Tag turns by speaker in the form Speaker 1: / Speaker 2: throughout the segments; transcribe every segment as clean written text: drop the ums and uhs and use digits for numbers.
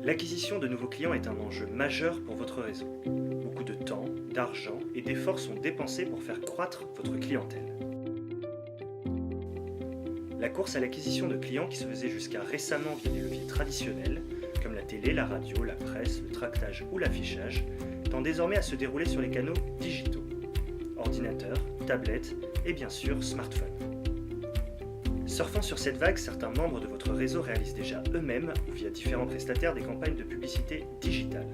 Speaker 1: L'acquisition de nouveaux clients est un enjeu majeur pour votre réseau. Beaucoup de temps, d'argent et d'efforts sont dépensés pour faire croître votre clientèle. La course à l'acquisition de clients qui se faisait jusqu'à récemment via des leviers traditionnels, comme la télé, la radio, la presse, le tractage ou l'affichage, tend désormais à se dérouler sur les canaux digitaux, ordinateurs, tablettes et bien sûr smartphones. Surfant sur cette vague, certains membres de votre réseau réalisent déjà eux-mêmes ou via différents prestataires des campagnes de publicité digitale.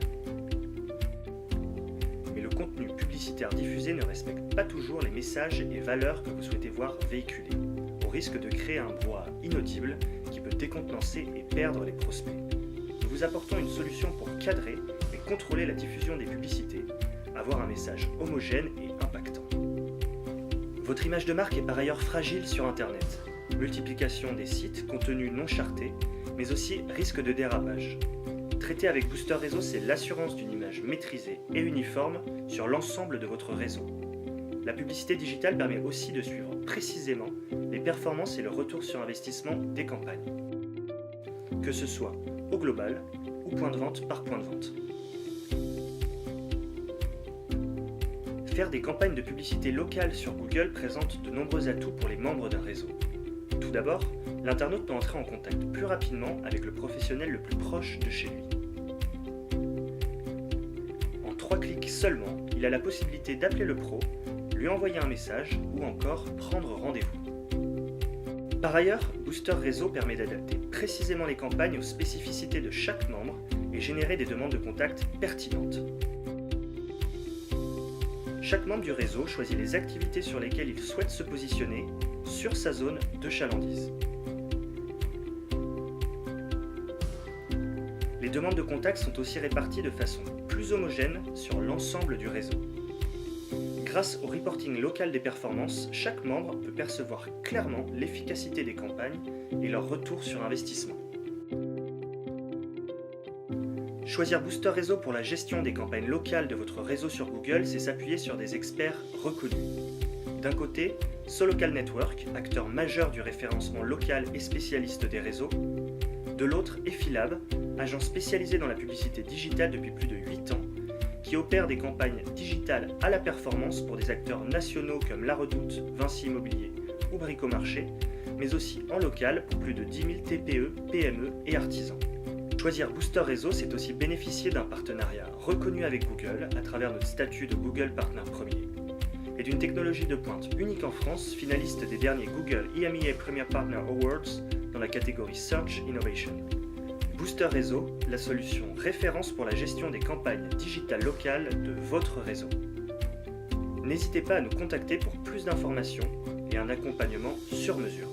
Speaker 1: Mais le contenu publicitaire diffusé ne respecte pas toujours les messages et valeurs que vous souhaitez voir véhiculés, au risque de créer un brouhaha inaudible qui peut décontenancer et perdre les prospects. Nous vous apportons une solution pour cadrer et contrôler la diffusion des publicités, avoir un message homogène et impactant. Votre image de marque est par ailleurs fragile sur Internet. Multiplication des sites, contenu non charté, mais aussi risque de dérapage. Traiter avec Booster Réseau, c'est l'assurance d'une image maîtrisée et uniforme sur l'ensemble de votre réseau. La publicité digitale permet aussi de suivre précisément les performances et le retour sur investissement des campagnes. Que ce soit au global ou point de vente par point de vente. Faire des campagnes de publicité locale sur Google présente de nombreux atouts pour les membres d'un réseau. Tout d'abord, l'internaute peut entrer en contact plus rapidement avec le professionnel le plus proche de chez lui. En 3 clics seulement, il a la possibilité d'appeler le pro, lui envoyer un message ou encore prendre rendez-vous. Par ailleurs, Booster Réseau permet d'adapter précisément les campagnes aux spécificités de chaque membre et générer des demandes de contact pertinentes. Chaque membre du réseau choisit les activités sur lesquelles il souhaite se positionner sur sa zone de chalandise. Les demandes de contact sont aussi réparties de façon plus homogène sur l'ensemble du réseau. Grâce au reporting local des performances, chaque membre peut percevoir clairement l'efficacité des campagnes et leur retour sur investissement. Choisir Booster Réseau pour la gestion des campagnes locales de votre réseau sur Google, c'est s'appuyer sur des experts reconnus. D'un côté, Solocal Network, acteur majeur du référencement local et spécialiste des réseaux. De l'autre, Effilab, agent spécialisé dans la publicité digitale depuis plus de 8 ans, qui opère des campagnes digitales à la performance pour des acteurs nationaux comme La Redoute, Vinci Immobilier ou Bricomarché, mais aussi en local pour plus de 10 000 TPE, PME et artisans. Choisir Booster Réseau, c'est aussi bénéficier d'un partenariat reconnu avec Google à travers notre statut de Google Partner Premier et d'une technologie de pointe unique en France, finaliste des derniers Google EMEA Premier Partner Awards dans la catégorie Search Innovation. Booster Réseau, la solution référence pour la gestion des campagnes digitales locales de votre réseau. N'hésitez pas à nous contacter pour plus d'informations et un accompagnement sur mesure.